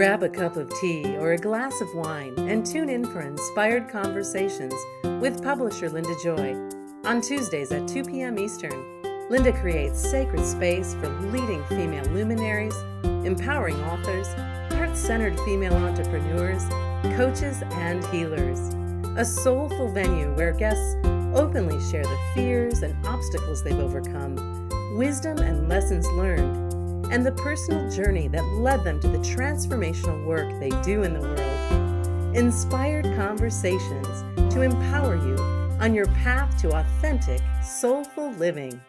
Grab a cup of tea or a glass of wine and tune in for Inspired Conversations with publisher Linda Joy. On Tuesdays at 2 p.m. Eastern, Linda creates sacred space for leading female luminaries, empowering authors, heart-centered female entrepreneurs, coaches, and healers. A soulful venue where guests openly share the fears and obstacles they've overcome, wisdom and lessons learned, and the personal journey that led them to the transformational work they do in the world. Inspired Conversations to empower you on your path to authentic, soulful living.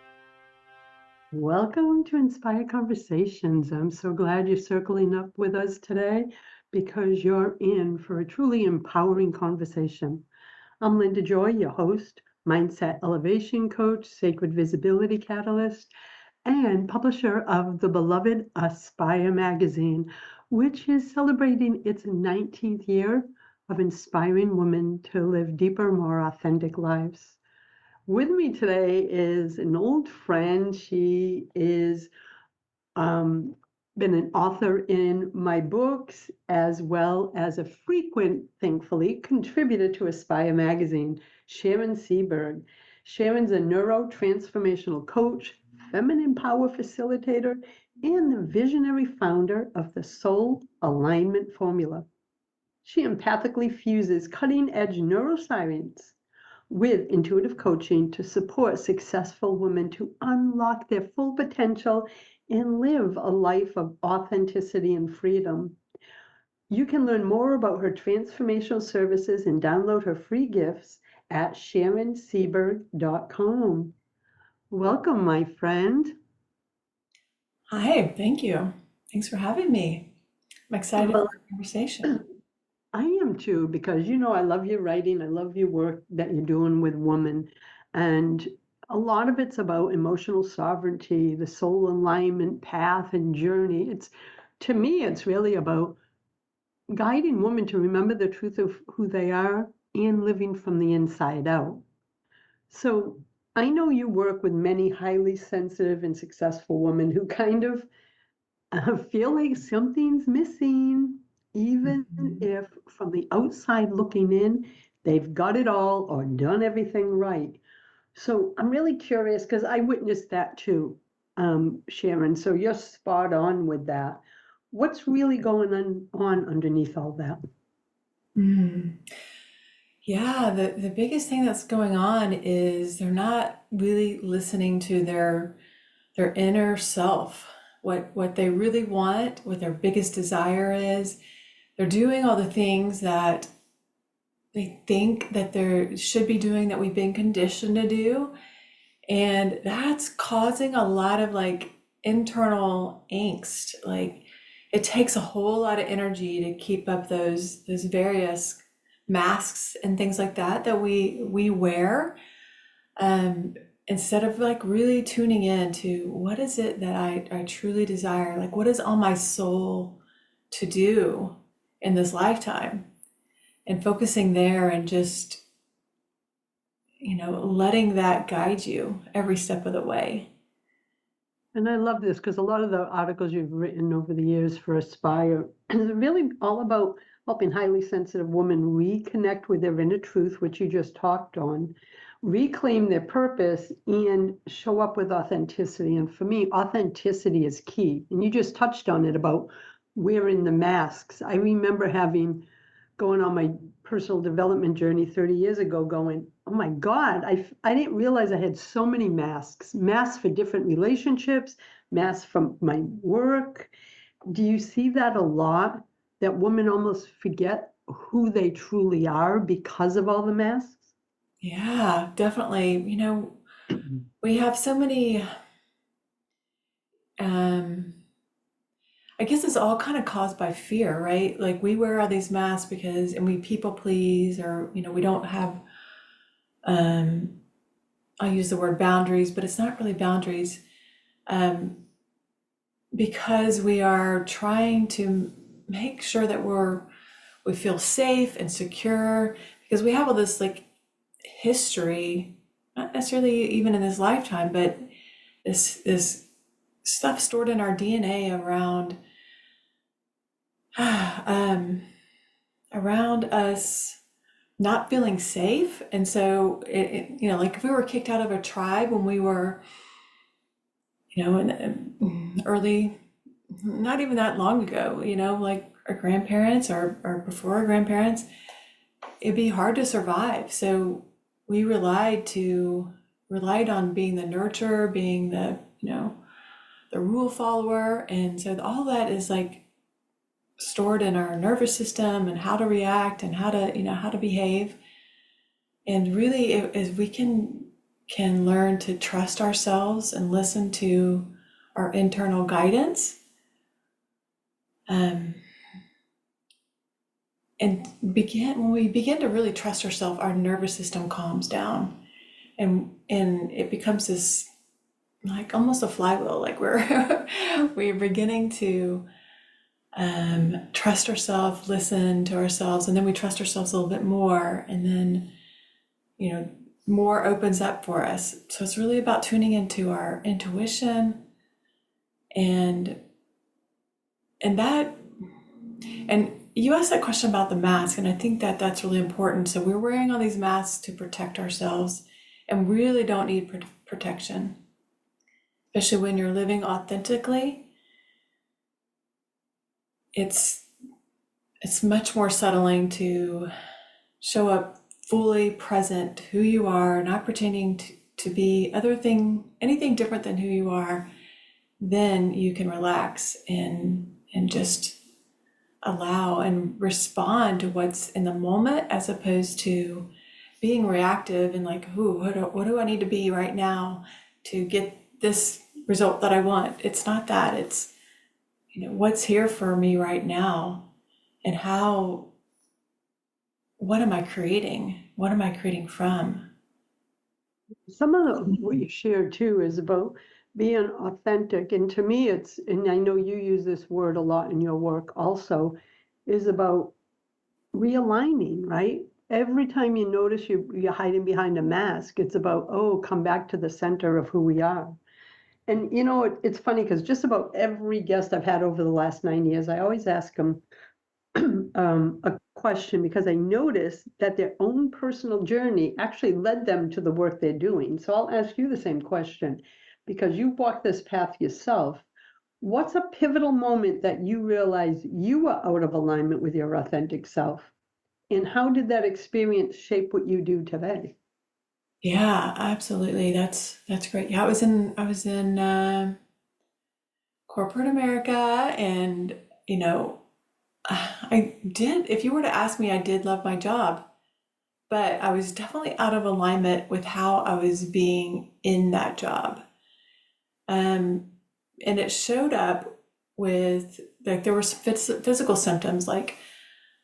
Welcome to Inspired Conversations. I'm so glad you're circling up with us today because you're in for a truly empowering conversation. I'm Linda Joy, your host, Mindset Elevation Coach, Sacred Visibility Catalyst, and publisher of the beloved Aspire magazine, which is celebrating its 19th year of inspiring women to live deeper, more authentic lives. With me today is an old friend. She is been an author in my books, as well as a frequent, thankfully, contributor to Aspire magazine, Sharon Seaberg. Sharon's a Neuro-Transformational Coach, feminine power facilitator, and the visionary founder of the Soul Alignment formula. She empathically fuses cutting-edge neuroscience with intuitive coaching to support successful women to unlock their full potential and live a life of authenticity and freedom. You can learn more about her transformational services and download her free gifts at SharonSeaberg.com. Welcome, my friend. Hi, thank you. Thanks for having me. I'm excited for the conversation. I am too, because I love your writing. I love your work that you're doing with women. And a lot of it's about emotional sovereignty, the soul alignment path and journey. To me, it's really about guiding women to remember the truth of who they are and living from the inside out. So I know you work with many highly sensitive and successful women who kind of feel like something's missing, even if from the outside looking in, they've got it all or done everything right. So I'm really curious because I witnessed that too, Sharon. So you're spot on with that. What's really going on underneath all that? Yeah, the biggest thing that's going on is they're not really listening to their inner self, what they really want, what their biggest desire is. They're doing all the things that they think that they should be doing, that we've been conditioned to do. And that's causing a lot of internal angst. It takes a whole lot of energy to keep up those various masks and things like that we wear, instead of really tuning in to what is it that I truly desire, what is on my soul to do in this lifetime, and focusing there and just letting that guide you every step of the way. And I love this because a lot of the articles you've written over the years for Aspire is really all about helping highly sensitive women reconnect with their inner truth, which you just talked on, reclaim their purpose, and show up with authenticity. And for me, authenticity is key. And you just touched on it about wearing the masks. I remember going on my personal development journey 30 years ago going, oh my God, I didn't realize I had so many masks for different relationships, masks from my work. Do you see that a lot, that women almost forget who they truly are because of all the masks? Yeah, definitely. We have so many, I guess it's all kind of caused by fear, right? We wear all these masks and we people please, or, we don't have, I use the word boundaries, but it's not really boundaries, because we are trying to make sure that we feel safe and secure, because we have all this history, not necessarily even in this lifetime, but this stuff stored in our DNA around Around us not feeling safe. And so, like if we were kicked out of a tribe when we were, in the early, not even that long ago, like our grandparents or before our grandparents, it'd be hard to survive. So we relied on being the nurturer, being the rule follower. And so all that is like stored in our nervous system and how to react and how to behave. And really, if we can learn to trust ourselves and listen to our internal guidance, and when we begin to really trust ourselves, our nervous system calms down, and it becomes this like almost a flywheel, like we're beginning to trust ourselves, listen to ourselves, and then we trust ourselves a little bit more, and then more opens up for us. So it's really about tuning into our intuition and that. And you asked that question about the mask, and I think that that's really important. So we're wearing all these masks to protect ourselves, and really don't need protection, especially when you're living authentically. It's much more settling to show up fully present, who you are, not pretending to be anything different than who you are. Then you can relax and just allow and respond to what's in the moment, as opposed to being reactive and like, what do I need to be right now to get this result that I want? It's not that. It's what's here for me right now, and what am I creating? What am I creating from? Some of what you shared too is about being authentic. And to me, and I know you use this word a lot in your work also, is about realigning, right? Every time you notice you're hiding behind a mask, it's about, come back to the center of who we are. And it's funny because just about every guest I've had over the last 9 years, I always ask them a question, because I notice that their own personal journey actually led them to the work they're doing. So I'll ask you the same question, because you walked this path yourself. What's a pivotal moment that you realized you were out of alignment with your authentic self? And how did that experience shape what you do today? Yeah, absolutely. That's great. Yeah, I was in corporate America, and I did. If you were to ask me, I did love my job, but I was definitely out of alignment with how I was being in that job. And it showed up with like there were physical symptoms, like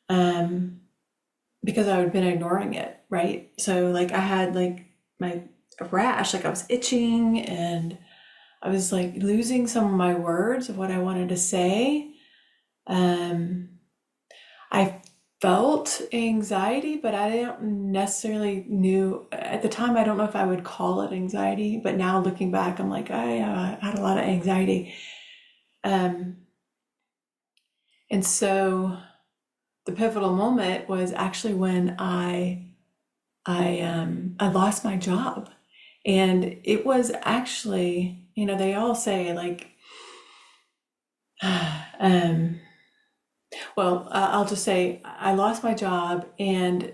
because I had been ignoring it, right? So like I had like a rash, like I was itching, and I was like losing some of my words of what I wanted to say. I felt anxiety, but I didn't necessarily knew at the time. I don't know if I would call it anxiety, but now looking back, I'm like, I had a lot of anxiety. And so the pivotal moment was actually when I lost my job. And it was actually, they all say like, well, I'll just say I lost my job, and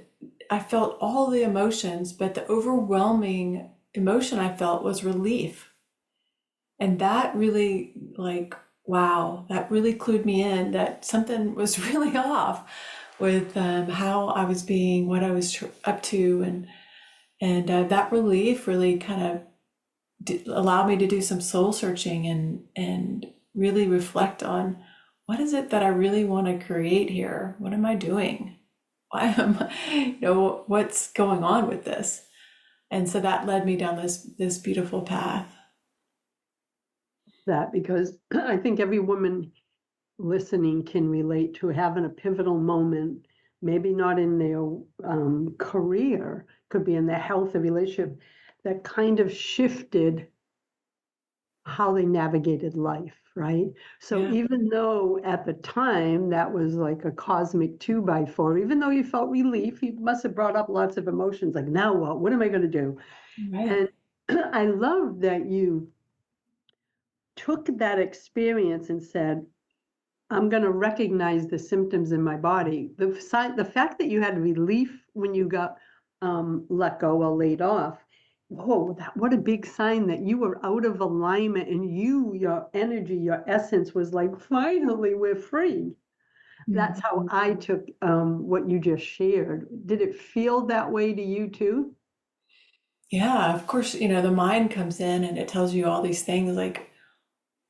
I felt all the emotions, but the overwhelming emotion I felt was relief. And that really, like, wow, that really clued me in that something was really off with how I was being, what I was up to, and that relief really kind of allowed me to do some soul searching and really reflect on what is it that I really want to create here? What am I doing? Why am I, what's going on with this? And so that led me down this beautiful path. That because I think every woman listening can relate to having a pivotal moment, maybe not in their career, could be in their health or relationship, that kind of shifted how they navigated life. right? So Yeah. even though at the time that was like a cosmic 2x4, even though you felt relief, you must have brought up lots of emotions like, now what? What am I going to do? Right. And I love that you took that experience and said, I'm going to recognize the symptoms in my body. The fact that you had relief when you got let go or laid off, whoa, what a big sign that you were out of alignment and your energy, your essence was like, finally, we're free. That's how I took what you just shared. Did it feel that way to you too? Yeah, of course, the mind comes in and it tells you all these things like,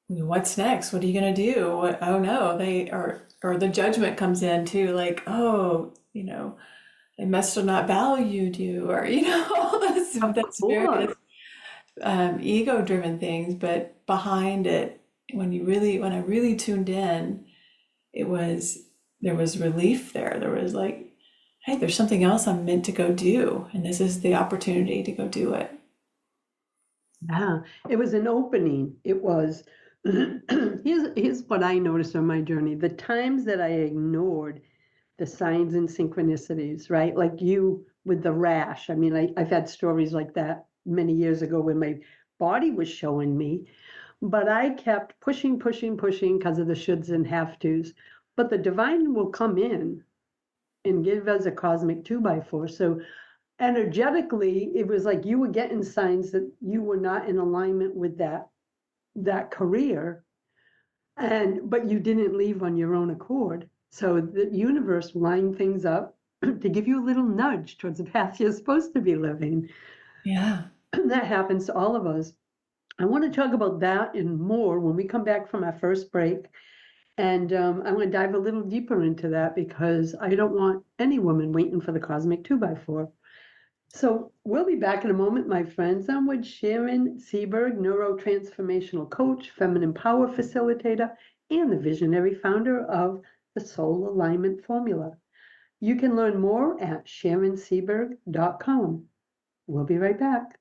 what's next? What are you going to do? Oh no, or the judgment comes in too, like, oh, they must have not valued you, or, all Of that's course. various ego-driven things. But behind it, when I really tuned in, there was relief there. There was like, hey, there's something else I'm meant to go do, and this is the opportunity to go do it. Yeah, it was an opening. It was, here's what I noticed on my journey. The times that I ignored the signs and synchronicities, right? Like you with the rash. I mean, I've had stories like that many years ago when my body was showing me, but I kept pushing, pushing, pushing because of the shoulds and have tos. But the divine will come in and give us a cosmic 2x4. So energetically, it was like you were getting signs that you were not in alignment with that career, but you didn't leave on your own accord. So the universe lined things up to give you a little nudge towards the path you're supposed to be living. Yeah. That happens to all of us. I want to talk about that and more when we come back from our first break. And I want to dive a little deeper into that because I don't want any woman waiting for the cosmic 2x4. So we'll be back in a moment, my friends. I'm with Sharon Seaberg, Neuro-Transformational Coach, Feminine Power Facilitator, and the visionary founder of the Soul Alignment Formula. You can learn more at SharonSeaberg.com. We'll be right back.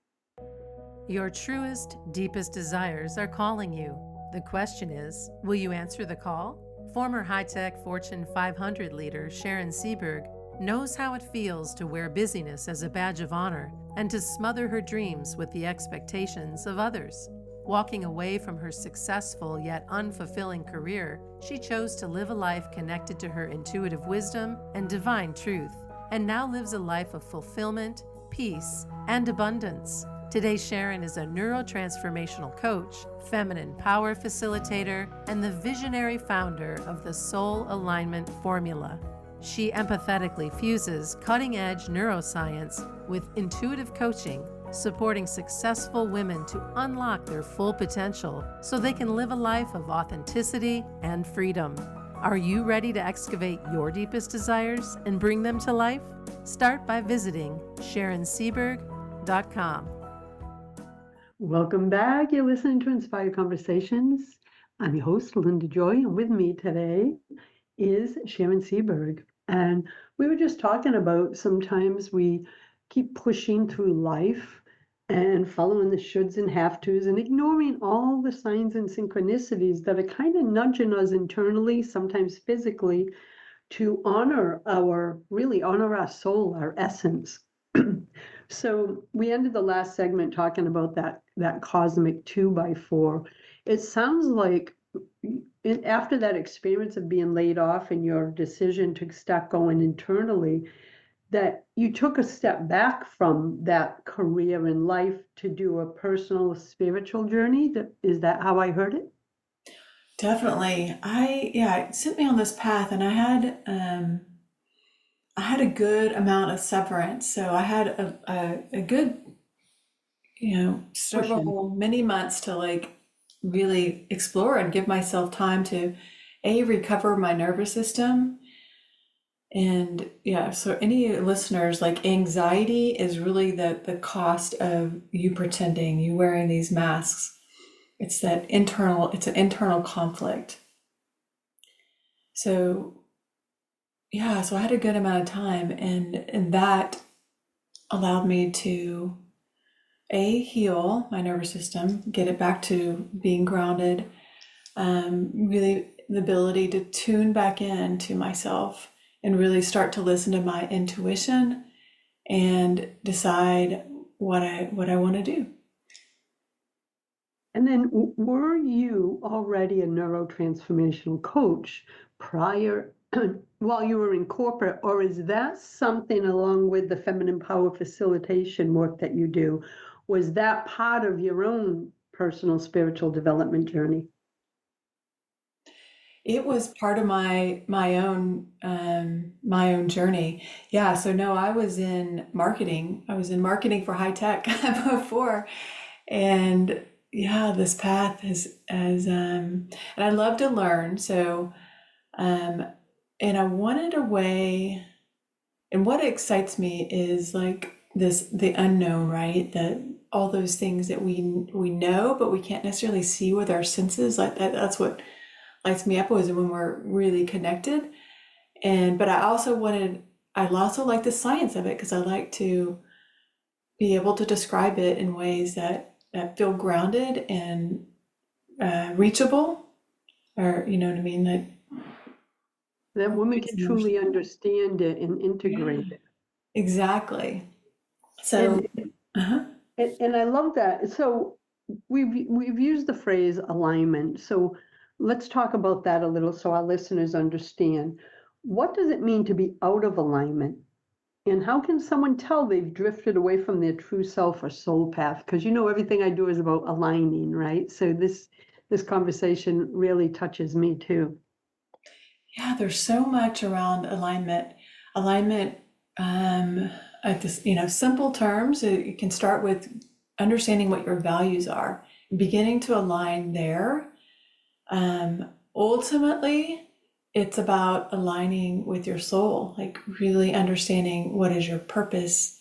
Your truest, deepest desires are calling you. The question is, will you answer the call? Former high-tech Fortune 500 leader Sharon Seaberg knows how it feels to wear busyness as a badge of honor and to smother her dreams with the expectations of others. Walking away from her successful yet unfulfilling career, she chose to live a life connected to her intuitive wisdom and divine truth, and now lives a life of fulfillment, peace, and abundance. Today, Sharon is a neuro-transformational coach, feminine power facilitator, and the visionary founder of the Soul Alignment Formula. She empathetically fuses cutting-edge neuroscience with intuitive coaching, supporting successful women to unlock their full potential so they can live a life of authenticity and freedom. Are you ready to excavate your deepest desires and bring them to life? Start by visiting SharonSeaberg.com. Welcome back. You're listening to Inspired Conversations. I'm your host, Linda Joy, and with me today is Sharon Seaberg. And we were just talking about sometimes we keep pushing through life and following the shoulds and have tos and ignoring all the signs and synchronicities that are kind of nudging us internally, sometimes physically, to honor our soul, our essence. So we ended the last segment talking about that cosmic 2x4. It sounds like after that experience of being laid off and your decision to start going internally, that you took a step back from that career in life to do a personal spiritual journey. Is that how I heard it? Definitely. It sent me on this path, and I had a good amount of severance. So I had a good, several many months to like really explore and give myself time to recover my nervous system. And so any listeners, like, anxiety is really the cost of you pretending, you wearing these masks. It's an internal conflict. So so I had a good amount of time, and that allowed me to heal my nervous system, get it back to being grounded, really the ability to tune back in to myself and really start to listen to my intuition and decide what I want to do. And then were you already a neurotransformational coach prior while you were in corporate, or is that something along with the feminine power facilitation work that you do? Was that part of your own personal spiritual development journey? It was part of my own journey. Yeah, so no, I was in marketing. I was in marketing for high tech before, and yeah, this path has and I love to learn. So and I wanted a way, and what excites me is like the unknown, right? That all those things that we know, but we can't necessarily see with our senses. Like that's what lights me up, was when we're really connected. But I also like the science of it, because I like to be able to describe it in ways that feel grounded and reachable, or you know what I mean? That women can truly understand it and integrate Yeah, it. exactly. So, And uh-huh. and I love that. So we've used the phrase alignment. So let's talk about that a little so our listeners understand. What does it mean to be out of alignment? And how can someone tell they've drifted away from their true self or soul path? Because everything I do is about aligning, right? So this conversation really touches me too. Yeah, there's so much around alignment. Alignment, at this, simple terms, it can start with understanding what your values are, beginning to align there. Ultimately, it's about aligning with your soul, like really understanding what is your purpose.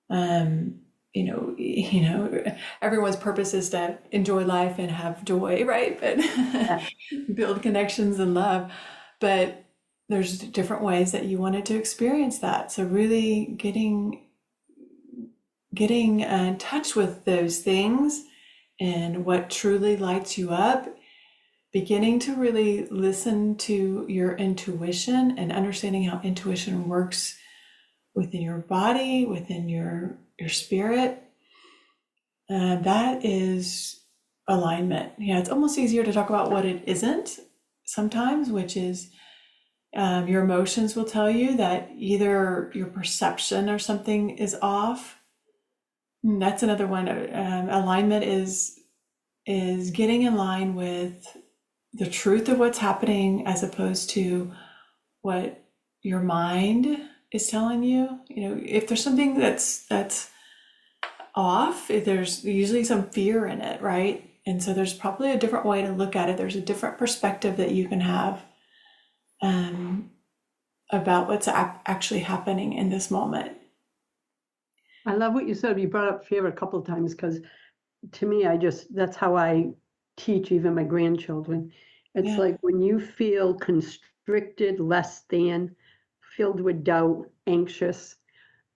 Um, everyone's purpose is to enjoy life and have joy, right? But Yeah. build connections and love. But there's different ways that you wanted to experience that. So really getting in touch with those things and what truly lights you up, beginning to really listen to your intuition and understanding how intuition works within your body, within your spirit. That is alignment. Yeah, it's almost easier to talk about what it isn't sometimes, which is your emotions will tell you that either your perception or something is off. That's another one. Alignment is getting in line with the truth of what's happening, as opposed to what your mind is telling you. If there's something that's off, there's usually some fear in it, right? And so there's probably a different way to look at it. There's a different perspective that you can have about what's actually happening in this moment. I love what you said. You brought up fear a couple of times because to me, that's how I teach even my grandchildren. It's Yeah. like when you feel constricted, less than, filled with doubt, anxious,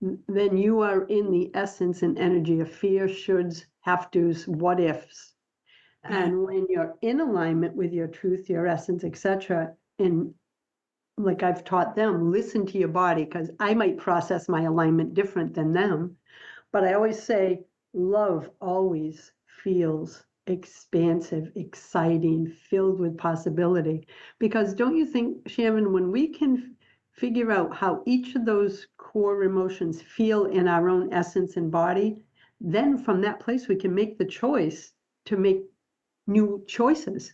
then you are in the essence and energy of fear, shoulds, have tos, what ifs. Yeah. And when you're in alignment with your truth, your essence, etc., and like I've taught them, listen to your body, because I might process my alignment different than them. But I always say, love always feels expansive, exciting, filled with possibility. Because don't you think, Sharon, when we can figure out how each of those core emotions feel in our own essence and body, then from that place we can make the choice to make new choices.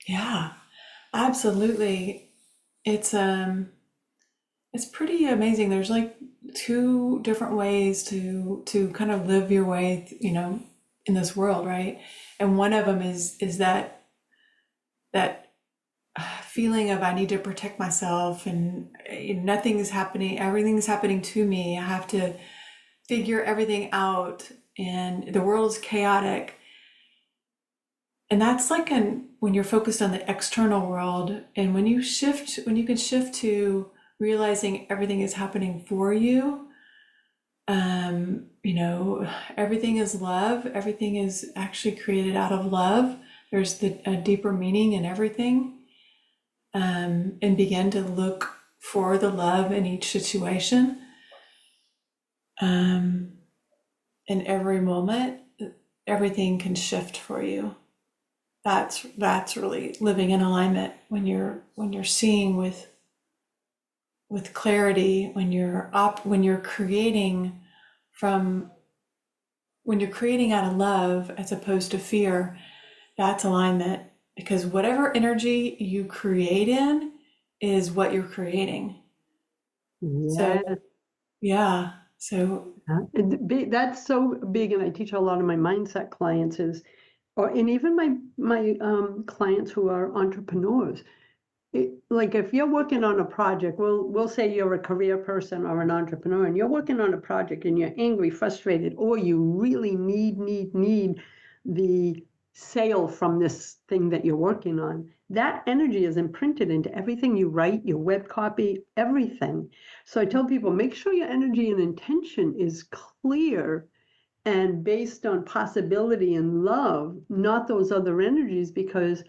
Yeah, absolutely. It's pretty amazing. There's like two different ways to kind of live your way, in this world, right? And one of them is that feeling of I need to protect myself, and nothing's happening, everything's happening to me. I have to figure everything out, and the world is chaotic. And that's like when you're focused on the external world, and when you can shift to realizing everything is happening for you. Everything is love. Everything is actually created out of love. there's a deeper meaning in everything, and begin to look for the love in each situation. In every moment, everything can shift for you. That's really living in alignment, when you're seeing with clarity, when you're creating out of love as opposed to fear. That's alignment, because whatever energy you create in is what you're creating. Yeah. So yeah, so That's so big, and I teach a lot of my mindset clients and even my clients who are entrepreneurs. Like if you're working on a project, we'll say you're a career person or an entrepreneur, and you're working on a project and you're angry, frustrated, or you really need the sale from this thing that you're working on. That energy is imprinted into everything you write, your web copy, everything. So I tell people, make sure your energy and intention is clear and based on possibility and love, not those other energies, because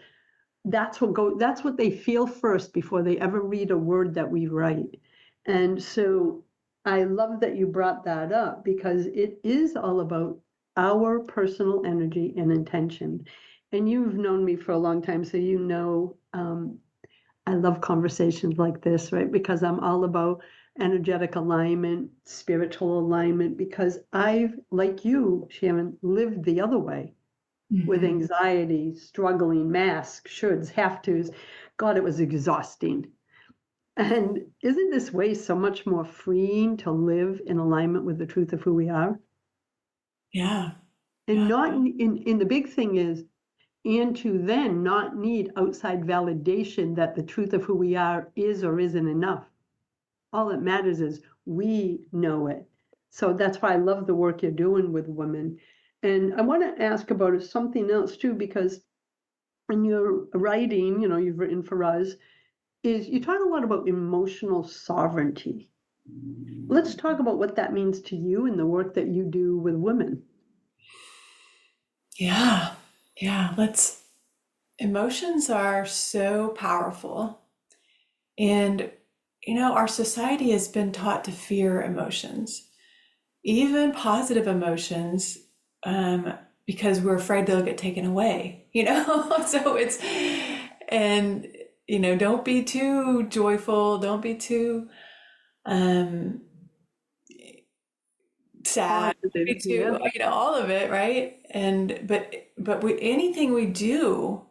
that's what they feel first before they ever read a word that we write. And so I love that you brought that up, because it is all about our personal energy and intention. And you've known me for a long time, so I love conversations like this, right? Because I'm all about energetic alignment, spiritual alignment, because I've, like you, Sharon, lived the other way with anxiety, struggling, masks, shoulds, have tos. God, it was exhausting. And isn't this way so much more freeing to live in alignment with the truth of who we are? yeah. And not in the big thing is, and to then not need outside validation that the truth of who we are is or isn't enough. All that matters is we know it. So that's why I love the work you're doing with women. And I want to ask about something else too, because in your writing, you've written for us, is you talk a lot about emotional sovereignty. Let's talk about what that means to you in the work that you do with women. Yeah. Emotions are so powerful. And, our society has been taught to fear emotions, even positive emotions, because we're afraid they'll get taken away, So don't be too joyful, don't be too sad, don't be too, all of it, right? But anything we do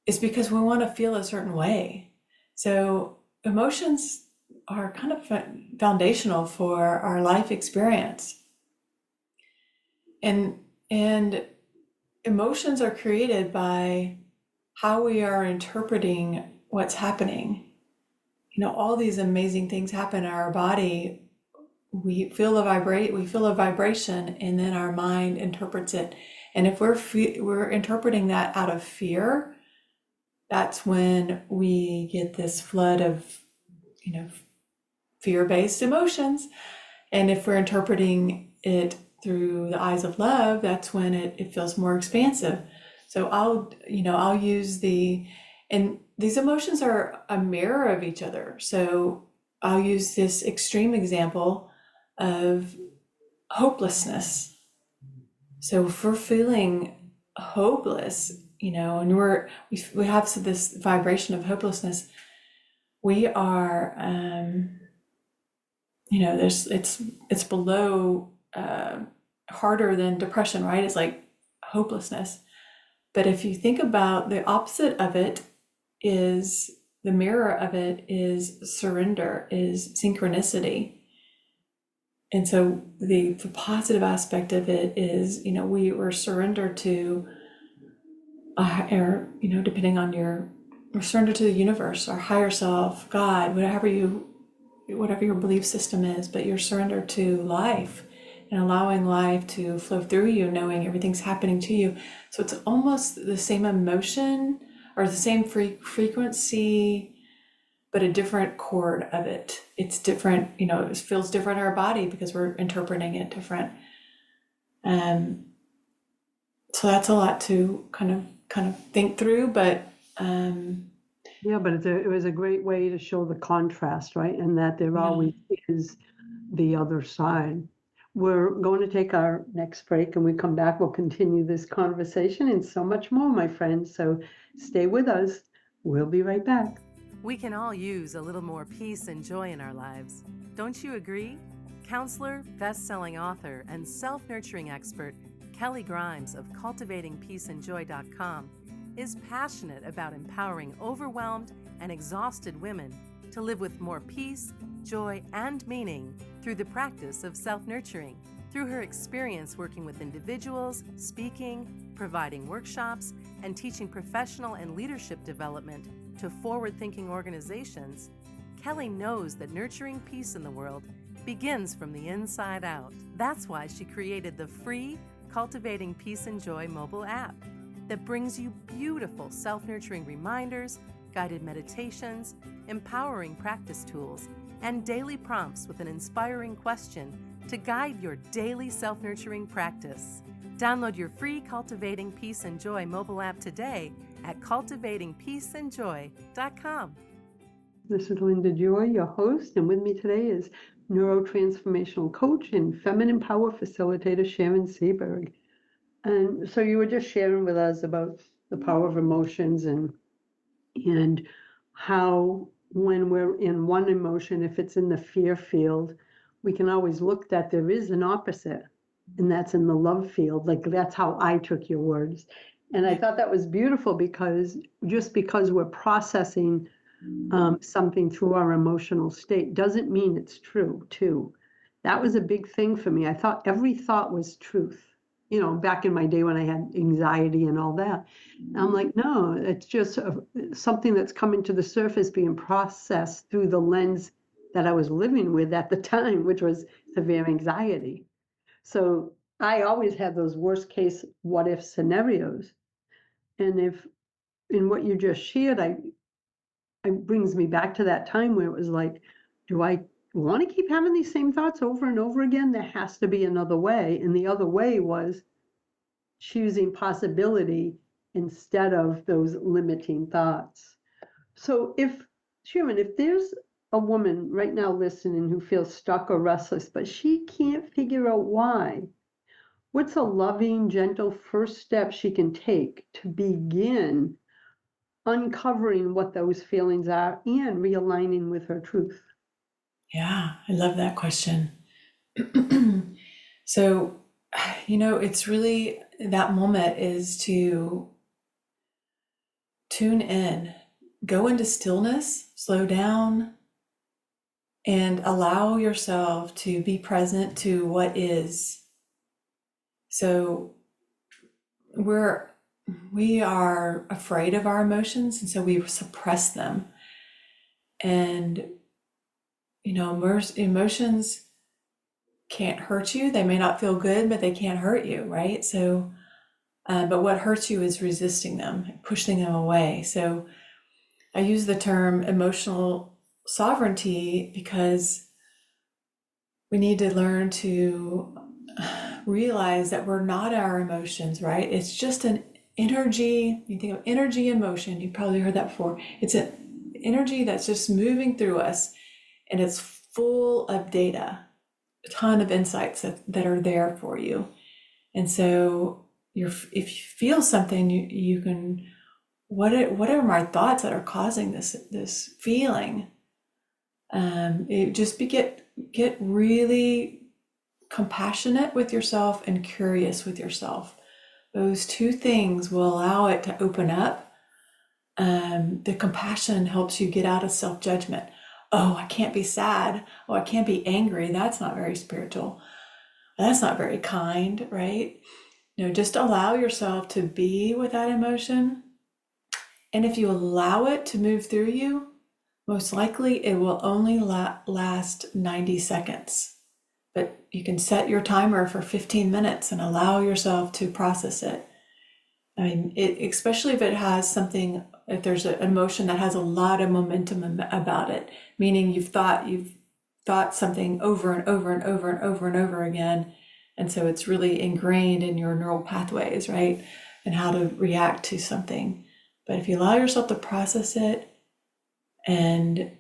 is because we want to feel a certain way. So emotions are kind of foundational for our life experience. And emotions are created by how we are interpreting what's happening. All these amazing things happen in our body. We feel a vibration, and then our mind interprets it. And if we're interpreting that out of fear, that's when we get this flood of, fear-based emotions. And if we're interpreting it through the eyes of love, that's when it feels more expansive. So I'll use and these emotions are a mirror of each other. So I'll use this extreme example of hopelessness. So if we're feeling hopeless, and we have this vibration of hopelessness, we are, it's below, harder than depression, right? It's like hopelessness. But if you think about the opposite of it, is the mirror of it is surrender, is synchronicity. And so the positive aspect of it is, we were surrendered to, depending on we're surrendered to the universe, our higher self, God, whatever your belief system is, but you're surrendered to life and allowing life to flow through you, knowing everything's happening to you. So it's almost the same emotion or the same frequency, but a different chord of it. It's different, it feels different in our body because we're interpreting it different. So that's a lot to kind of kind of think through, but Yeah, but it was a great way to show the contrast, right? And that there always is the other side. We're going to take our next break, and we come back, we'll continue this conversation and so much more, my friends. So stay with us. We'll be right back. We can all use a little more peace and joy in our lives. Don't you agree? Counselor, best-selling author, and self-nurturing expert Kelly Grimes of cultivatingpeaceandjoy.com is passionate about empowering overwhelmed and exhausted women to live with more peace, joy, and meaning through the practice of self-nurturing. Through her experience working with individuals, speaking, providing workshops, and teaching professional and leadership development to forward-thinking organizations, Kelly knows that nurturing peace in the world begins from the inside out. That's why she created the free Cultivating Peace and Joy mobile app that brings you beautiful self-nurturing reminders, guided meditations, empowering practice tools, and daily prompts with an inspiring question to guide your daily self-nurturing practice. Download your free Cultivating Peace and Joy mobile app today at cultivatingpeaceandjoy.com. This is Linda Joy, your host, and with me today is Neuro-Transformational Coach and Feminine Power Facilitator Sharon Seaberg. And so you were just sharing with us about the power of emotions and how when we're in one emotion, if it's in the fear field, we can always look that there is an opposite, and that's in the love field. Like, that's how I took your words. And I thought that was beautiful, because just because we're processing something through our emotional state doesn't mean it's true too. That was a big thing for me. I thought every thought was truth. Back in my day when I had anxiety and all that. I'm like, no, it's just something that's coming to the surface being processed through the lens that I was living with at the time, which was severe anxiety. So I always had those worst case what if scenarios. And if in what you just shared, it brings me back to that time where it was like, do I want to keep having these same thoughts over and over again? There has to be another way. And the other way was choosing possibility instead of those limiting thoughts. So Sharon, if there's a woman right now listening who feels stuck or restless, but she can't figure out why, what's a loving, gentle first step she can take to begin uncovering what those feelings are and realigning with her truth? Yeah, I love that question. So, it's really, that moment is to tune in, go into stillness, slow down, and allow yourself to be present to what is. So we are afraid of our emotions, and so we suppress them. And, emotions can't hurt you. They may not feel good, but they can't hurt you, right? So, but what hurts you is resisting them, pushing them away. So I use the term emotional sovereignty because we need to learn to realize that we're not our emotions, right? It's just an energy. You think of energy and motion, you've probably heard that before. It's an energy that's just moving through us, and it's full of data, a ton of insights that are there for you. And so if you feel something, you can, what are my thoughts that are causing this feeling? Get really compassionate with yourself and curious with yourself. Those two things will allow it to open up. The compassion helps you get out of self-judgment. Oh, I can't be sad. Oh, I can't be angry. That's not very spiritual. That's not very kind, right? Just allow yourself to be with that emotion. And if you allow it to move through you, most likely it will only last 90 seconds. But you can set your timer for 15 minutes and allow yourself to process it. I mean, especially if it has something, if there's an emotion that has a lot of momentum about it, meaning you've thought something over and over and over and over and over again. And so it's really ingrained in your neural pathways, right? and how to react to something. But if you allow yourself to process it and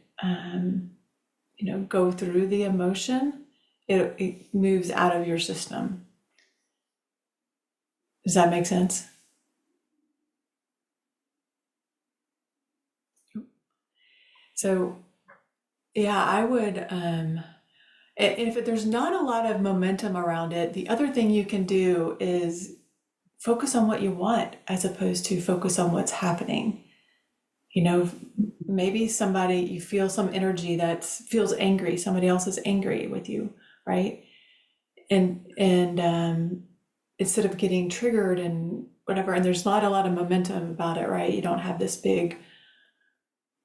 go through the emotion, it moves out of your system. Does that make sense? So, yeah, I would, if there's not a lot of momentum around it, the other thing you can do is focus on what you want as opposed to focus on what's happening. Maybe you feel some energy that feels angry. Somebody else is angry with you, right? And instead of getting triggered and whatever, and there's not a lot of momentum about it, right? You don't have this big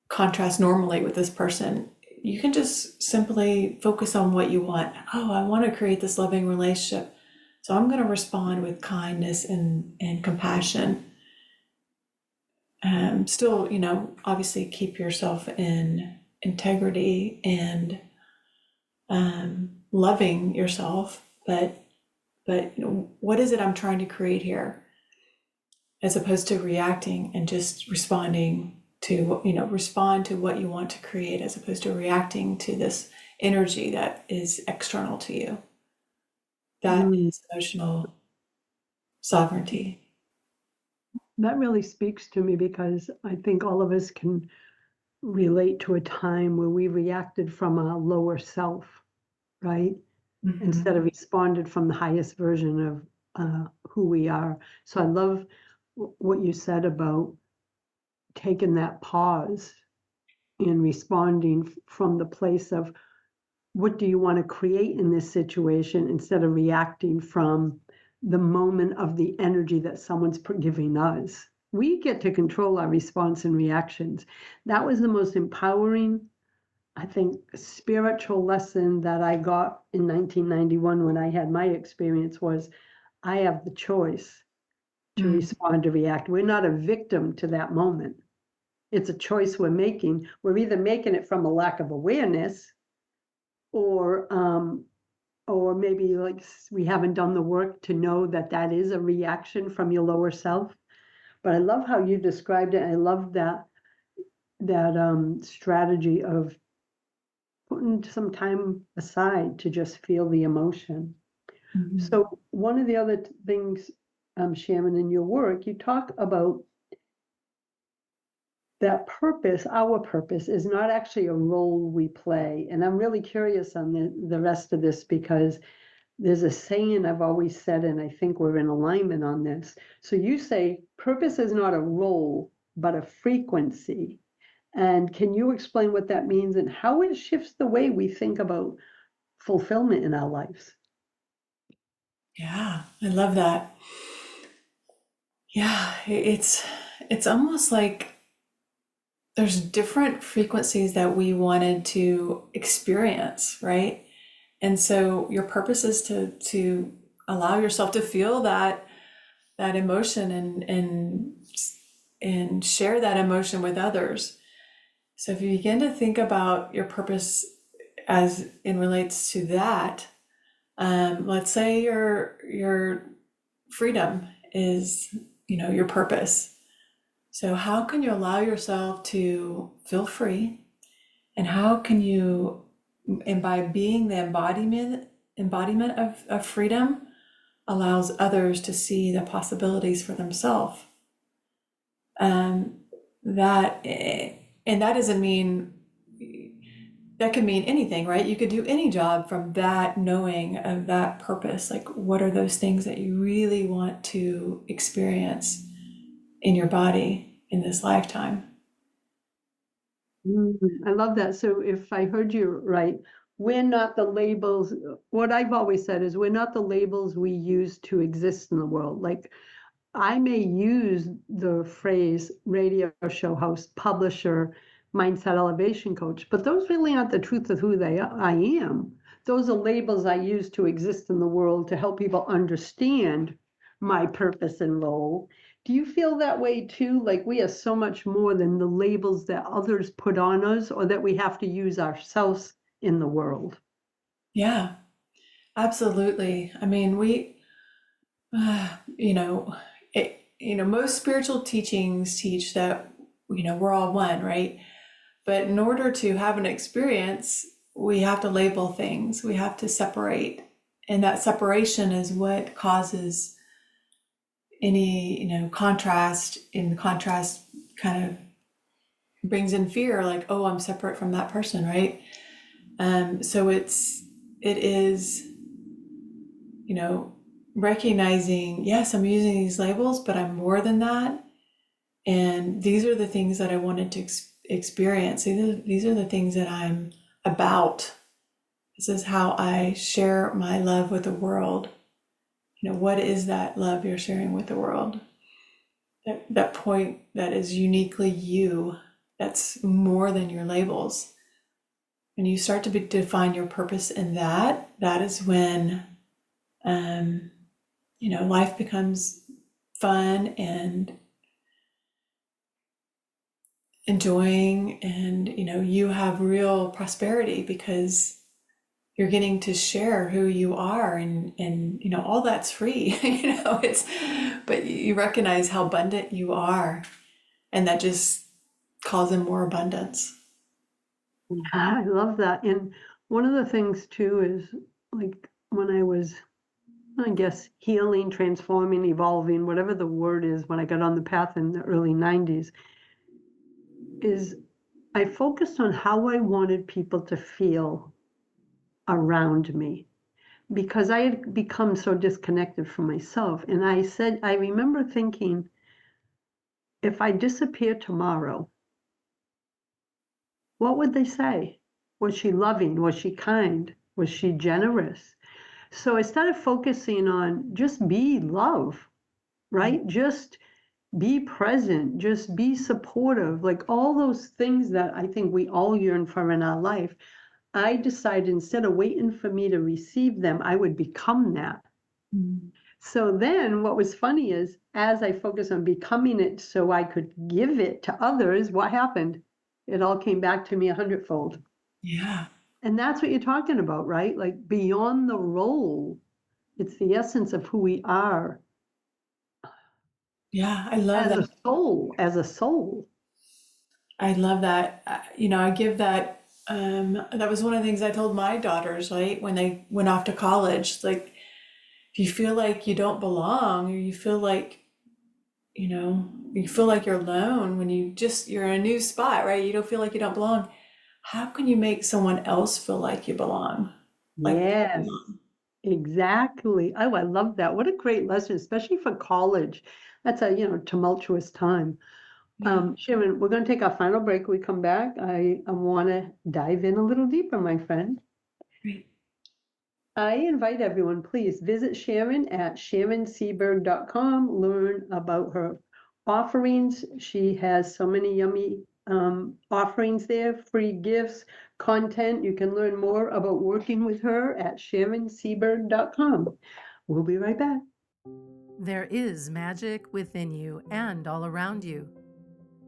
contrast normally with this person. You can just simply focus on what you want. Oh, I want to create this loving relationship. So I'm going to respond with kindness and compassion. Still, obviously keep yourself in integrity and loving yourself, but what is it I'm trying to create here? As opposed to reacting and just responding to, respond to what you want to create, as opposed to reacting to this energy that is external to you. That is emotional sovereignty. That really speaks to me because I think all of us can relate to a time where we reacted from a lower self, right? Mm-hmm. Instead of responded from the highest version of who we are. So I love what you said about taking that pause and responding from the place of what do you want to create in this situation instead of reacting from the moment of the energy that someone's giving us. We get to control our response and reactions. That was the most empowering, I think, spiritual lesson that I got in 1991 when I had my experience was I have the choice to respond to react. We're not a victim to that moment. It's a choice we're making. We're either making it from a lack of awareness or maybe like we haven't done the work to know that that is a reaction from your lower self. But I love how you described it. I love that strategy of putting some time aside to just feel the emotion. Mm-hmm. So one of the other things, Sharon, in your work, you talk about that purpose, our purpose, is not actually a role we play. And I'm really curious on the rest of this because there's a saying I've always said, and I think we're in alignment on this. So you say purpose is not a role, but a frequency. And can you explain what that means and how it shifts the way we think about fulfillment in our lives? Yeah, I love that. Yeah, it's almost like there's different frequencies that we wanted to experience, right? And so your purpose is to allow yourself to feel that emotion and share that emotion with others. So if you begin to think about your purpose as it relates to that, let's say your freedom is, your purpose. So how can you allow yourself to feel free? And how can you, and by being the embodiment of freedom, allows others to see the possibilities for themselves. That doesn't mean, that could mean anything, right? You could do any job from that knowing of that purpose. Like, what are those things that you really want to experience in your body in this lifetime? I love that. So if I heard you right, we're not the labels. What I've always said is we're not the labels we use to exist in the world. Like I may use the phrase radio show host, publisher, mindset elevation coach, but those really aren't the truth of who I am. Those are labels I use to exist in the world to help people understand my purpose and role. Do you feel that way too? Like we are so much more than the labels that others put on us or that we have to use ourselves in the world? Yeah, absolutely. I mean, we, you know, most spiritual teachings teach that, we're all one, right? But in order to have an experience, we have to label things, we have to separate. And that separation is what causes any, contrast. And the contrast kind of brings in fear, like, oh, I'm separate from that person, right? So it is, recognizing, yes, I'm using these labels, but I'm more than that. And these are the things that I wanted to experience. These are the things that I'm about. This is how I share my love with the world. What is that love you're sharing with the world? That point that is uniquely you, that's more than your labels. When you start to define your purpose in that is when, life becomes fun and enjoying, and, you have real prosperity because you're getting to share who you are, and all that's free. But you recognize how abundant you are, and that just calls in more abundance. Yeah, I love that. And one of the things too is like when I was, I guess, healing, transforming, evolving, whatever the word is, when I got on the path in the early 90s, is I focused on how I wanted people to feel around me because I had become so disconnected from myself. And I remember thinking, if I disappear tomorrow, what would they say? Was she loving? Was she kind? Was she generous? So I started focusing on just be love, right? Just be present, just be supportive, like all those things that I think we all yearn for in our life. I decided instead of waiting for me to receive them, I would become that. Mm. So then what was funny is as I focused on becoming it so I could give it to others, what happened? It all came back to me 100-fold. Yeah. And that's what you're talking about, right? Like beyond the role, it's the essence of who we are Yeah, I love that. as a soul. I love that. I give that. That was one of the things I told my daughters, right, when they went off to college. Like, if you feel like you don't belong, or you feel like, you're alone when you're in a new spot, right? You don't feel like you don't belong. How can you make someone else feel like you belong? Like they Yes, belong? exactly. Oh, I love that. What a great lesson, especially for college. That's a, tumultuous time. Yeah. Sharon, we're going to take our final break. When we come back, I want to dive in a little deeper, my friend. Great. I invite everyone, please visit Sharon at SharonSeaberg.com, learn about her offerings. She has so many yummy offerings there, free gifts, content. You can learn more about working with her at SharonSeaberg.com. We'll be right back. There is magic within you and all around you.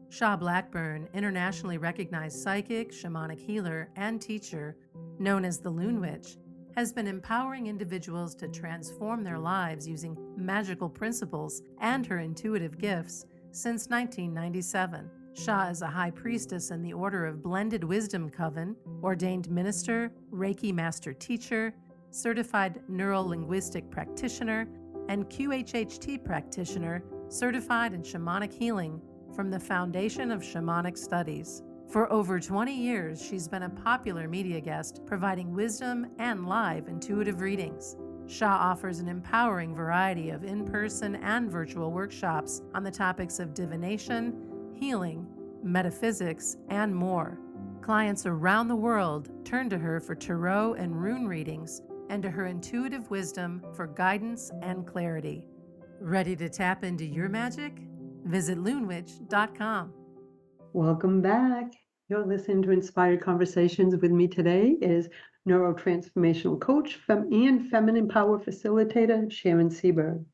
Sha Blackburn, internationally recognized psychic, shamanic healer, and teacher, known as the Loon Witch, has been empowering individuals to transform their lives using magical principles and her intuitive gifts since 1997. Sha is a high priestess in the Order of Blended Wisdom Coven, ordained minister, Reiki master teacher, certified neuro-linguistic practitioner, and QHHT practitioner, certified in shamanic healing from the Foundation of Shamanic Studies. For over 20 years, she's been a popular media guest, providing wisdom and live intuitive readings. Sha offers an empowering variety of in-person and virtual workshops on the topics of divination, healing, metaphysics, and more. Clients around the world turn to her for tarot and rune readings and to her intuitive wisdom for guidance and clarity. Ready to tap into your magic? Visit loonwitch.com. Welcome back. You're listening to Inspired Conversations. With me today is Neuro-Transformational Coach and Feminine Power Facilitator, Sharon Seaberg.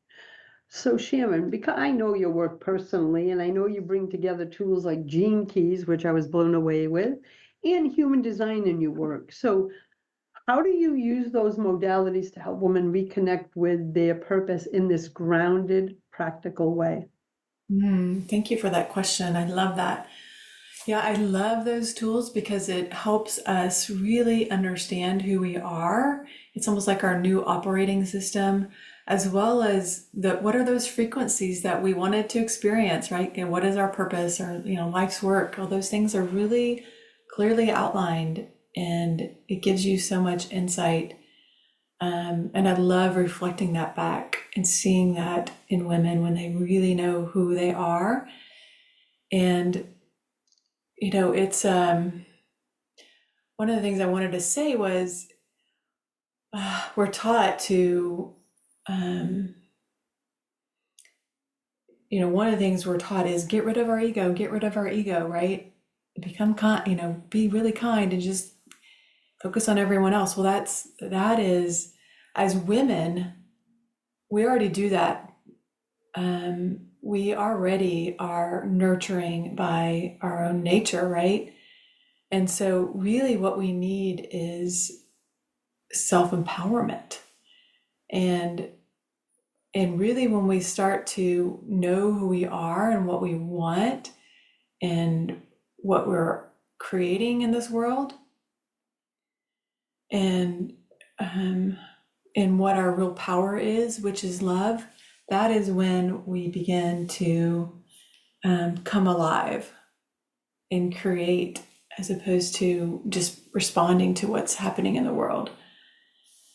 So Sharon, because I know your work personally, and I know you bring together tools like Gene Keys, which I was blown away with, and human design in your work. So how do you use those modalities to help women reconnect with their purpose in this grounded, practical way? Thank you for that question. I love that. Yeah, I love those tools because it helps us really understand who we are. It's almost like our new operating system, as well as what are those frequencies that we wanted to experience, right? And what is our purpose or, life's work? All those things are really clearly outlined, and it gives you so much insight. And I love reflecting that back and seeing that in women when they really know who they are. And it's one of the things I wanted to say was we're taught to, one of the things we're taught is get rid of our ego, right? Become kind, be really kind and just focus on everyone else. Well, that is, as women, we already do that. We already are nurturing by our own nature, right? And so really what we need is self-empowerment. And really when we start to know who we are and what we want and what we're creating in this world, and what our real power is, which is love, that is when we begin to come alive and create, as opposed to just responding to what's happening in the world.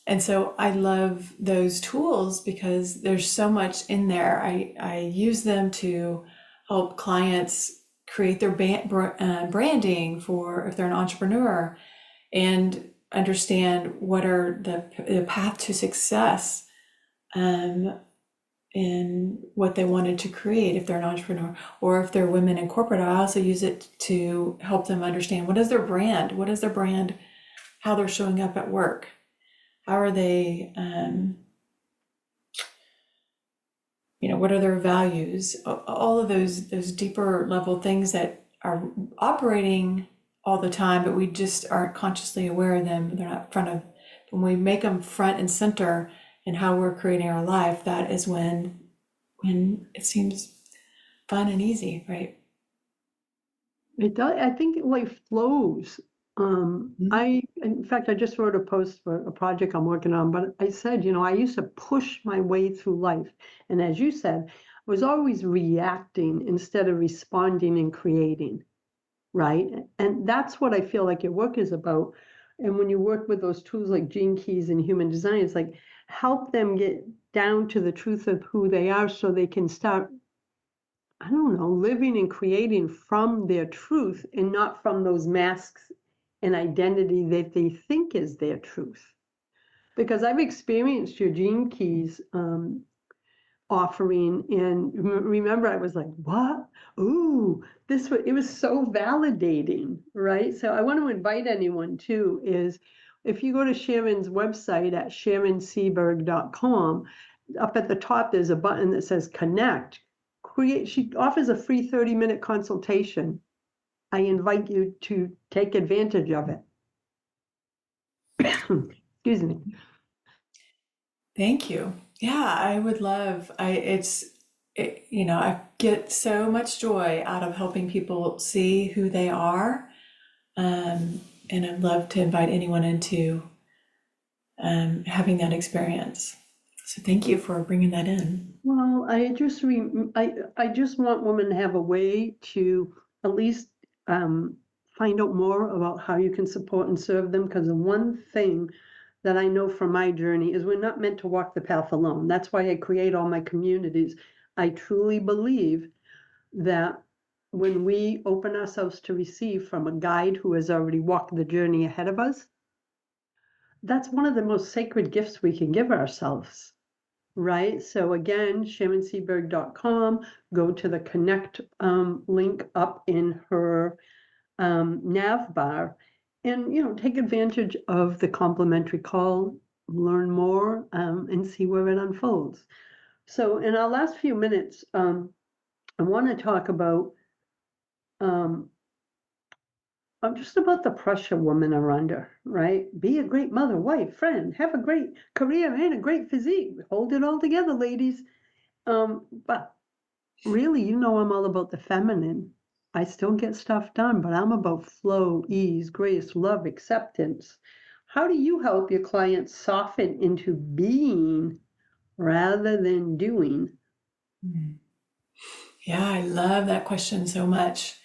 And so I love those tools because there's so much in there. I use them to help clients create their branding for if they're an entrepreneur, and understand what are the path to success in what they wanted to create if they're an entrepreneur, or if they're women in corporate. I also use it to help them understand what is their brand, how they're showing up at work, how are they, what are their values, all of those deeper level things that are operating all the time, but we just aren't consciously aware of them. They're not when we make them front and center in how we're creating our life, that is when it seems fun and easy, right? It does. I think it like flows. In fact, I just wrote a post for a project I'm working on, but I said, I used to push my way through life. And as you said, I was always reacting instead of responding and creating, right? And that's what I feel like your work is about. And when you work with those tools like Gene Keys and human design, it's like help them get down to the truth of who they are so they can start, I don't know, living and creating from their truth and not from those masks and identity that they think is their truth. Because I've experienced your Gene Keys offering, and remember I was like, what? Ooh, it was so validating, right? So I want to invite anyone too, is if you go to Sharon's website at SharonSeaberg.com, up at the top there's a button that says connect. She offers a free 30-minute consultation. I invite you to take advantage of it. Excuse me. Thank you. Yeah, I would love, I get so much joy out of helping people see who they are. And I'd love to invite anyone into having that experience. So thank you for bringing that in. Well, I just want women to have a way to at least find out more about how you can support and serve them. Because the one thing that I know from my journey is we're not meant to walk the path alone. That's why I create all my communities. I truly believe that when we open ourselves to receive from a guide who has already walked the journey ahead of us, that's one of the most sacred gifts we can give ourselves. Right. So again, SharonSeaberg.com, go to the connect link up in her nav bar and, take advantage of the complimentary call, learn more and see where it unfolds. So in our last few minutes, I want to talk about just about the pressure women are under, right? Be a great mother, wife, friend, have a great career and a great physique. Hold it all together, ladies. But really, I'm all about the feminine. I still get stuff done, but I'm about flow, ease, grace, love, acceptance. How do you help your clients soften into being rather than doing? Mm. Yeah, I love that question so much.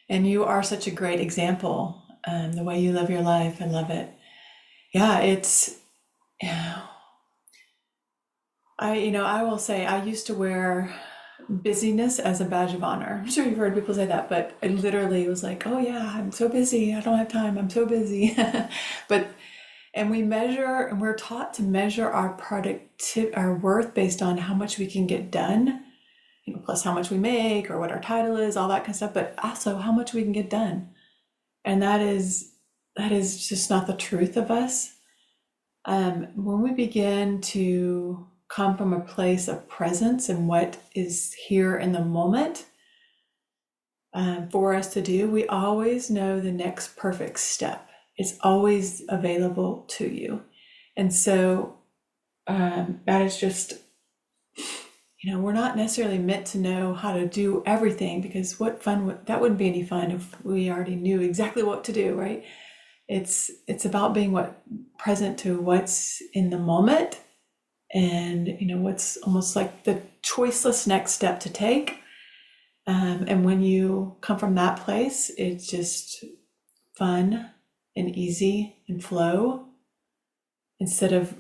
And you are such a great example. The way you live your life, I love it. Yeah, I will say I used to wear busyness as a badge of honor. I'm sure you've heard people say that, but I literally was like, oh yeah, I'm so busy. I don't have time. I'm so busy. But and we measure, and we're taught to measure our worth based on how much we can get done, plus how much we make or what our title is, all that kind of stuff, but also how much we can get done. And that is just not the truth of us. When we begin to come from a place of presence and what is here in the moment for us to do, we always know the next perfect step. It's always available to you. And so that is just, we're not necessarily meant to know how to do everything, because what fun that wouldn't be any fun if we already knew exactly what to do, right? It's about being present to what's in the moment, and what's almost like the choiceless next step to take. And when you come from that place, it's just fun and easy and flow, instead of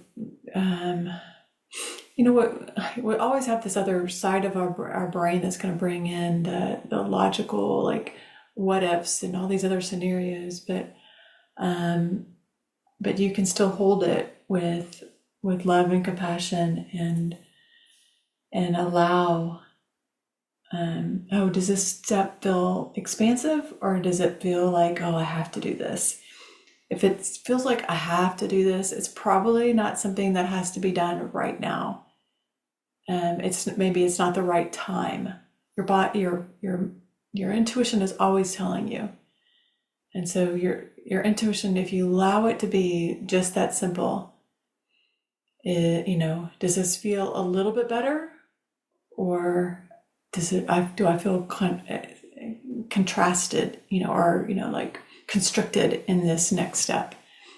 we always have this other side of our brain that's going to bring in the logical, like what ifs and all these other scenarios, but you can still hold it with love and compassion, and allow, oh, does this step feel expansive, or does it feel like, oh, I have to do this? If it feels like I have to do this, it's probably not something that has to be done right now. Maybe it's not the right time. Your body, your intuition is always telling you. And so your intuition, if you allow it to be just that simple, does this feel a little bit better, or do I feel contrasted, or like constricted in this next step?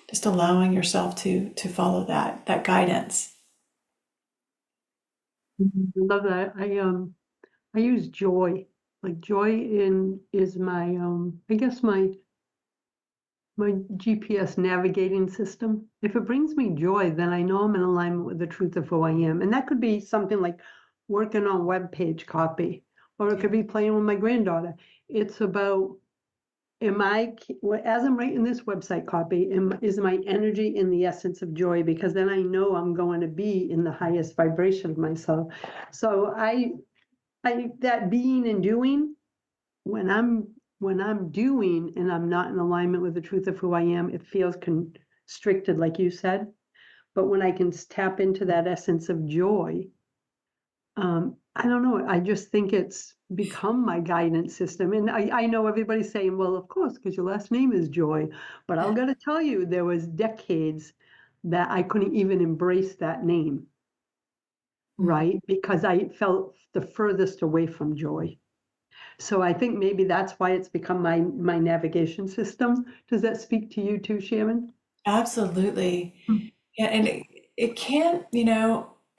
Just allowing yourself to follow that guidance. I love that. I use joy. Like joy is my I guess my GPS navigating system. If it brings me joy, then I know I'm in alignment with the truth of who I am. And that could be something like working on web page copy, or it could be playing with my granddaughter. It's about, as I'm writing this website copy, is my energy in the essence of joy? Because then I know I'm going to be in the highest vibration of myself. So that being and doing, when I'm doing and I'm not in alignment with the truth of who I am, it feels constricted, like you said. But when I can tap into that essence of joy, I don't know, I just think it's become my guidance system. And I know everybody's saying, well, of course, because your last name is Joy. But I've got to tell you, there was decades that I couldn't even embrace that name, right? Because I felt the furthest away from joy. So I think maybe that's why it's become my navigation system. Does that speak to you too, Sharon? Absolutely. Yeah, and it can't,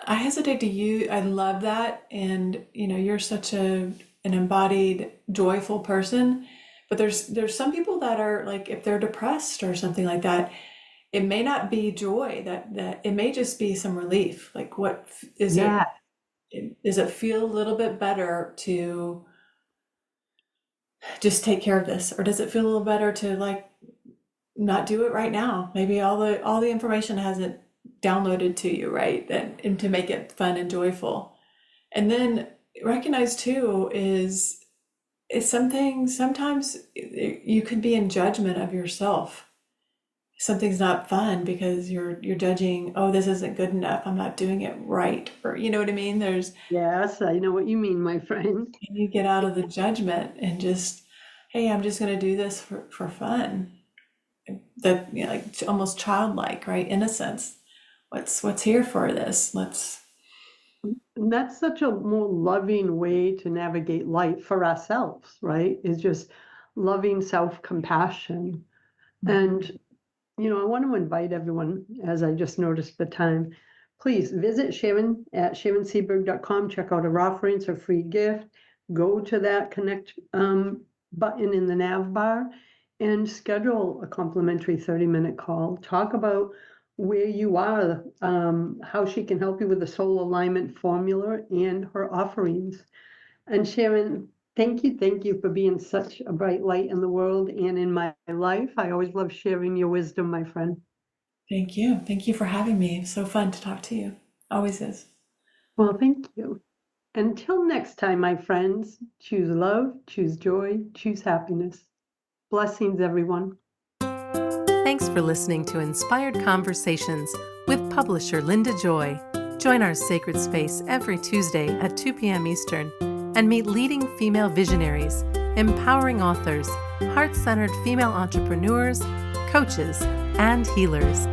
I hesitate to use, I love that. And, you're such an embodied, joyful person. But there's some people that are like, if they're depressed or something like that, it may not be joy, that it may just be some relief. Like, what is Yeah. does it feel a little bit better to just take care of this? Or does it feel a little better to like not do it right now? Maybe all the information hasn't downloaded to you, right? And to make it fun and joyful. And then recognize too is sometimes you could be in judgment of yourself. Something's not fun because you're judging, oh, this isn't good enough, I'm not doing it right, or you know what I mean? Yes, I know what you mean, my friend. You get out of the judgment and just, hey, I'm just going to do this for fun. That, like almost childlike, right? Innocence. What's here for this? And that's such a more loving way to navigate life for ourselves, right? Is just loving self-compassion. And, I want to invite everyone, as I just noticed the time, please visit Sharon at SharonSeaberg.com, check out her offerings, her free gift, go to that connect button in the nav bar and schedule a complimentary 30-minute call. Talk about where you are, how she can help you with the soul alignment formula and her offerings. And Sharon, thank you for being such a bright light in the world and in my life. I always love sharing your wisdom, my friend. Thank you. Thank you for having me. So fun to talk to you. Always is. Well, thank you. Until next time, my friends, choose love, choose joy, choose happiness. Blessings, everyone. Thanks for listening to Inspired Conversations with publisher Linda Joy. Join our sacred space every Tuesday at 2 p.m. Eastern and meet leading female visionaries, empowering authors, heart-centered female entrepreneurs, coaches, and healers.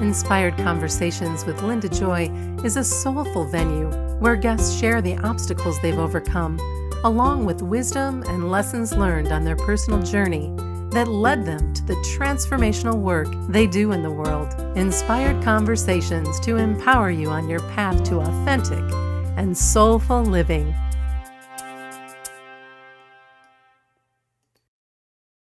Inspired Conversations with Linda Joy is a soulful venue where guests share the obstacles they've overcome, along with wisdom and lessons learned on their personal journey that led them to the transformational work they do in the world. Inspired Conversations to empower you on your path to authentic and soulful living.